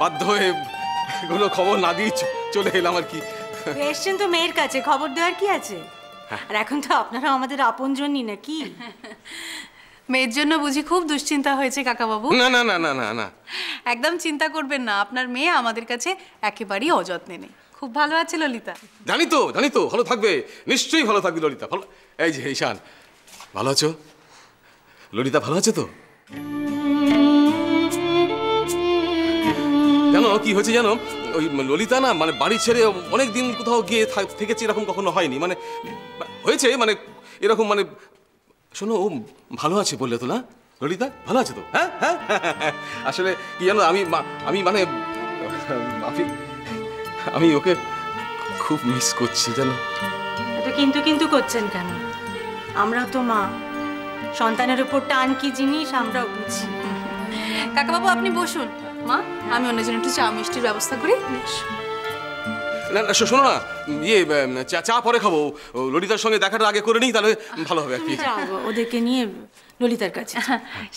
বাধ্য হয়ে কোনো খবর না দিয়ে চলে এলাম আর কি। এসছেন তো মেয়ের কাছে, খবর দেওয়ার কি আছে? আর এখন তো আপনারা আমাদের আপনজনই নাকি? মেয়ের জন্য বুঝি খুব দুশ্চিন্তা হয়েছে কাকাবাবু? না না না না না না, একদম চিন্তা করবেন না, আপনার মেয়ে আমাদের কাছে একেবারেই অযত্নে নেই, খুব ভালো আছে ললিতা। জানি তো ভালো থাকবে, নিশ্চয়ই ভালো থাকবে ললিতা। ভালো, এই যে ঈশান, ভালো আছো? ললিতা ভালো আছে তো? জানো কি হয়েছে জানো, ওই ললিতা না মানে বাড়ি ছেড়ে অনেক দিন কোথাও গিয়ে থেকেছে, এরকম কখনো হয়নি। মানে হয়েছে মানে এরকম মানে, শোনো ও ভালো আছে বললে তো না? ললিতা ভালো আছে তো? হ্যাঁ হ্যাঁ, আসলে কি জানো আমি মানে আমি ওকে খুব মিস করছি জানো। এত কিন্তু করছেন কেন? আমরাও তো মা, সন্তানের উপর টান কি জিনিস আমরাও বুঝি। কাকাবাবু আপনি বসুন, মা আমি অন্যজন একটু চা মিষ্টির ব্যবস্থা করি। না না শোনো না, ইয়ে চা পরে খাবো, ললিতার সঙ্গে দেখাটা আগে করে নিই, তাহলে ভালো হবে আর কি। ওদেরকে নিয়ে ললিতার কাছে।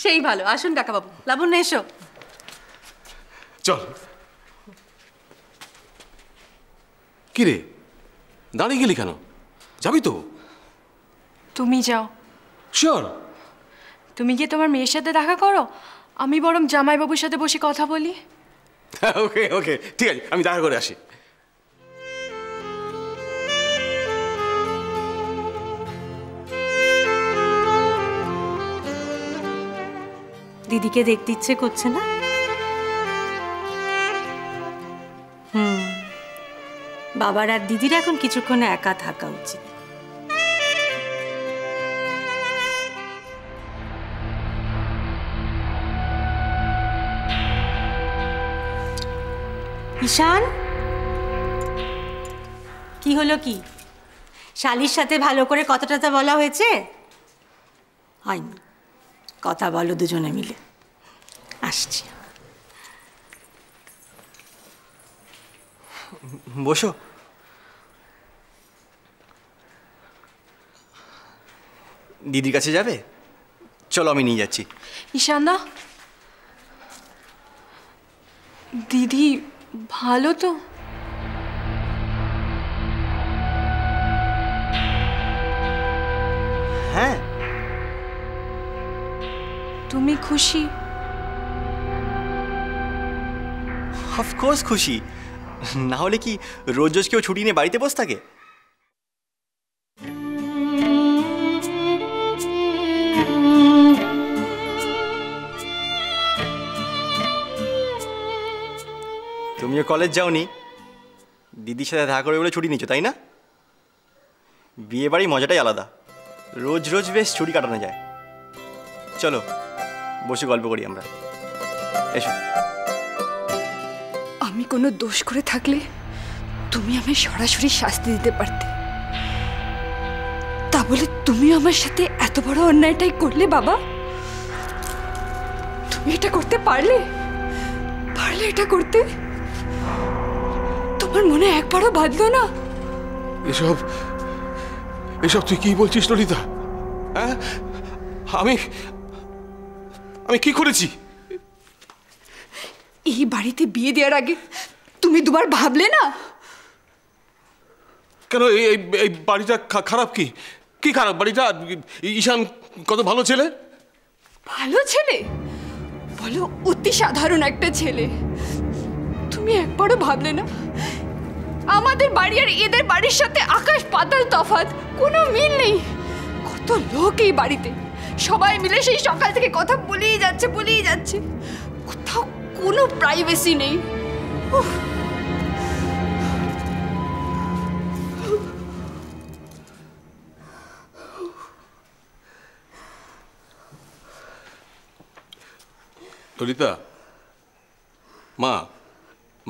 সেই ভালো, আসুন কাকাবাবু। লাবণ্য এসো। চল। কি রে, দাঁড়িয়ে গেলি কেন? যাবি তো? তুমি যাও। শিওর? তুমি গিয়ে তোমার মেয়ের সাথে দেখা করো, আমি বরং জামাইবাবুর সাথে বসে কথা বলি। ওকে ওকে ঠিক আছে, আমি দেখা করে আসি। দিদিকে দেখতে ইচ্ছে করছে না? বাবার আর দিদির এখন কিছুক্ষণ একা থাকা উচিত। ঈশান, কি হলো কি? শালির সাথে ভালো করে কথাটা বলা হয়েছে? হয়নি, কথা বলো দুজনে মিলে। আসছি। বসো। দিদির কাছে যাবে? চলো আমি নিয়ে যাচ্ছি। ঈশানদা, দিদি ভালো তো? হ্যাঁ। তুমি খুশি? অফকোর্স খুশি, না হলে কি রোজ রোজ কেউ ছুটি নিয়ে বাড়িতে বসে থাকে? তুমিও কলেজ যাওনি, দিদির সাথে দেখা করে বলে ছুটি নিচ্ছ তাই না? বিয়ে বাড়ি মজাটাই আলাদা, রোজ রোজ বেশ ছুটি কাটানো যায়। চলো বসে গল্প করি আমরা, এসো। আমি কোনো দোষ করে থাকলে তুমি আমায় সরাসরি শাস্তি দিতে পারতে, তা বলে তুমি আমার সাথে এত বড় অন্যায়টাই করলে বাবা? তুমি এটা করতে পারলে এটা করতে? তোমার মনে একবারও বাঁধলো না? এসব তুই কি বলছিস ললিতা? হ্যাঁ, আমি কি করেছি? এই বাড়িতে বিয়ে দেওয়ার আগে তুমি দুবার ভাবলে না? কেন এই বাড়িটা খারাপ? কি খারাপ বাড়িটা? ঈশান কত ভালো ছেলে। ভালো ছেলে বলো? অতি সাধারণ একটা ছেলে। তুমি একবারও ভাবলে না আমাদের বাড়ি আর এদের বাড়ির সাথে আকাশ পাতাল তফাৎ, কোনো মিল নেই। কত লোক এই বাড়িতে, সবাই মিলে সেই সকাল থেকে কথা বলেই যাচ্ছে, কোথাও কোনো প্রাইভেসি নেই। ললিতা,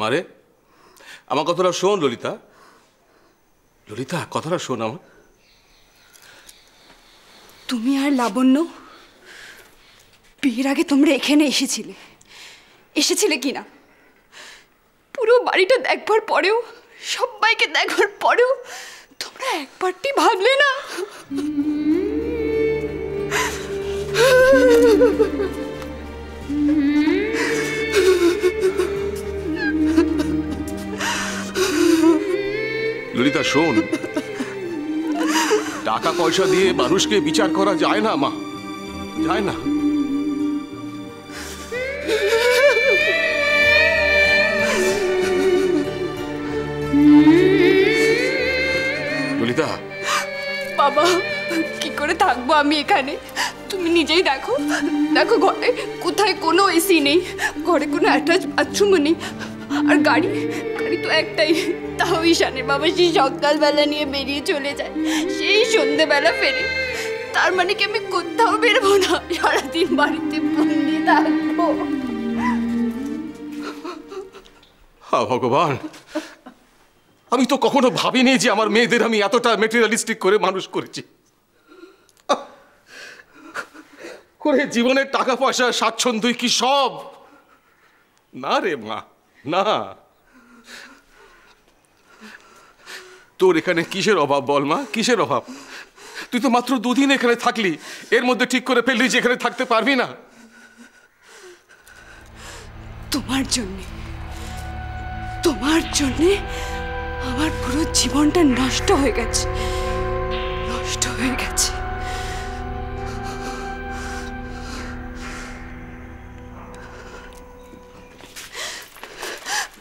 মারে আমার কথাটা শোন ললিতা, কথাটা শোন আমার। তুমি আর লাবণ্য বিয়ের আগে তোমরা এখানে এসেছিলে কিনা? পুরো বাড়িটা দেখবার পরেও, সবাইকে দেখবার পরেও তোমরা একবারটি ভাবলে না? ললিতা শোন, টাকা পয়সা দিয়ে মানুষকে বিচার করা যায় না মা, যায় না। ললিতা, বাবা কি করে থাকবো আমি এখানে? তুমি নিজেই দেখো, দেখো ঘরে কোথায় কোনো এসি নেই, ঘরে কোনো অ্যাটাচ বাথরুমও নেই, আর গাড়ি গাড়ি তো একটাই, তাও ঈশানের বাবা সেই সকালবেলা নিয়ে বেরিয়ে চলে যায়, সেই সন্ধেবেলা ফেরে। তার মানে কি আমি কোথাও বেরোবো না, সারাদিন বাড়িতে বন্দি থাকবো? হা ভগবান, আমি তো কখনো ভাবিনি যে আমার মেয়েদের আমি এতটা মেটেরিয়ালিস্টিক করে মানুষ করেছি। করে জীবনের টাকা পয়সা স্বাচ্ছন্দ্য কি সব? না রে মা, না। তোর এখানে কিসের অভাব বল মা, কিসের অভাব? তুই তো মাত্র 2 দিন এখানে থাকলি, এর মধ্যে ঠিক করে ফেললি যে এখানে থাকতে পারবি না। তোমার জন্যে, তোমার জন্যে আমার পুরো জীবনটা নষ্ট হয়ে গেছে, নষ্ট হয়ে গেছে।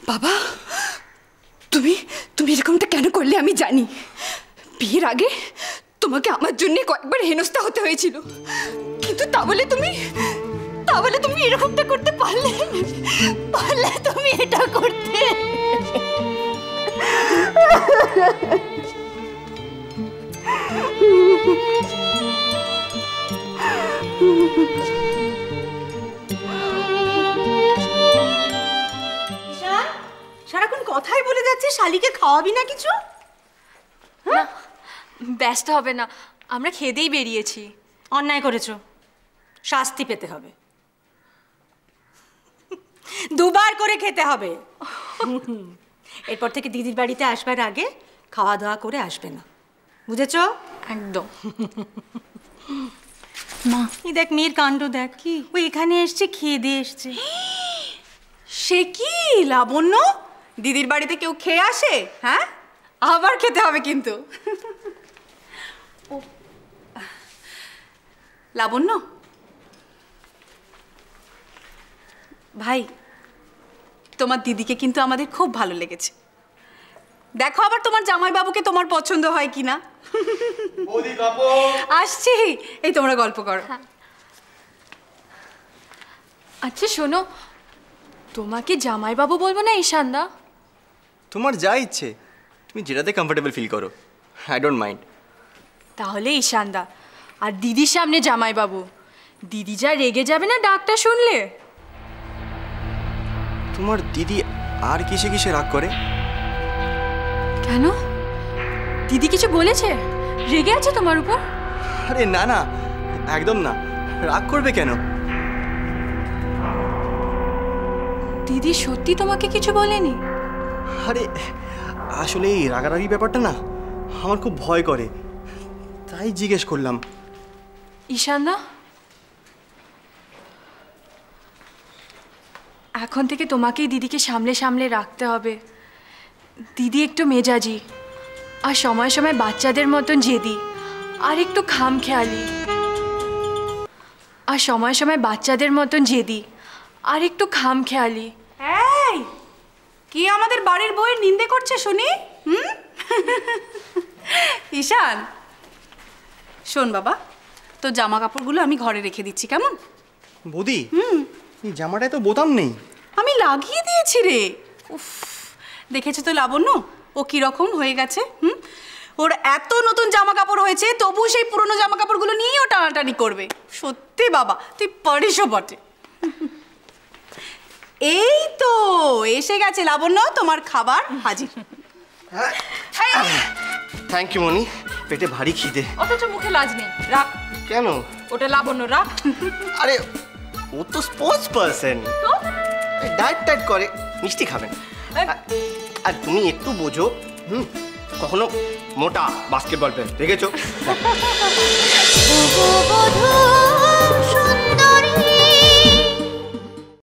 বাবা, তুমি তুমি এরকমটা কেন করলে আমি জানি। বিয়ের আগে তোমাকে আমার জন্য কয়েকবার হেনস্থা হতে হয়েছিল, কিন্তু তা বলে তুমি এরকমটা করতে পারলে? তুমি এটা করতে? সারাক্ষণ কথাই বলে যাচ্ছে, শালিকে খাওয়াবি না কিছু? না, ব্যস্ত হবে না, আমরা খেতেই বেরিয়েছি। অন্যায় করেছো, শাস্তি পেতে হবে, 2 বার করে খেতে হবে। এরপর থেকে দিদির বাড়িতে আসবার আগে খাওয়া দাওয়া করে আসবে না, বুঝেছো? একদম। মা, এই দেখ মেয়ের কাণ্ড দেখ, কি ও এখানে এসছে খেয়ে দিয়ে এসছে। সে কি লাবণ্য, দিদির বাড়িতে কেউ খেয়ে আসে? হ্যাঁ, আবার খেতে হবে কিন্তু। লাবণ্য ভাই, তোমার দিদিকে কিন্তু আমাদের খুব ভালো লেগেছে। দেখো আবার তোমার জামাইবাবুকে তোমার পছন্দ হয় কিনা। আসছি, এই তোমরা গল্প করো। আচ্ছা শোনো, তোমাকে জামাইবাবু বলবো না ঈশানদা? তোমার যা ইচ্ছে, তুমি যেটাতে কমফোর্টেবল ফিল করো, আই ডোন্ট মাইন্ড। তাহলে ঈশানদা, আর দিদির সামনে জামাইবাবু। দিদি যা রেগে যাবে না ডাকটা শুনলে। তোমার দিদি আর কিসে কিসে রাগ করে? কেন, দিদি কিছু বলেছে? রেগে আছে তোমার উপর? আরে না না, একদম না, রাগ করবে কেন? দিদি সত্যি তোমাকে কিছু বলেনি? আরে আসলে এই রাগারাগি ব্যাপারটা না আমার খুব ভয় করে, তাই জিজ্ঞেস করলাম। ঈশানদা, এখন থেকে তোমাকেই দিদিকে সামলে সামলে রাখতে হবে। দিদি একটু মেজাজি, আর সময় সময় বাচ্চাদের মতন জেদি, আর একটু খামখেয়ালি। আর সময় সময় বাচ্চাদের মতন জেদি, আর একটু খামখেয়ালি। এই, কি আমাদের বাড়ির বউয়ের নিন্দে করছে শুনি? ঈশান শোন বাবা, তো জামা কাপড়গুলো আমি ঘরে রেখে দিচ্ছি, কেমন? বৌদি, এই জামাটায় তো বোতাম নেই। আমি লাগিয়ে দিয়েছি রে। উফ, দেখেছো তো লাবণ্য ও কিরকম হয়ে গেছে। ওর এত নতুন জামা কাপড় হয়েছে, তবু সেই পুরনো জামা কাপড়গুলো নিয়েই ও টানাটানি করবে। সত্যি বাবা, তুই পারিসও বটে। এই তো এসে গেছে লাবণ্য, তোমার খাবার হাজির। থ্যাংক ইউ মনি, পেটে ভারী খিদে। অথচ মুখে লাজ নেই, রাখ। কেন? ওটা লাবণ্য, রাখ। আরে ও তো স্পোর্টস পারসন, ডায়েট টাইট করে, মিষ্টি খাবেন। আর তুমি একটু বোঝো, কখনো মোটা বাস্কেটবল প্লেয়ার দেখেছো?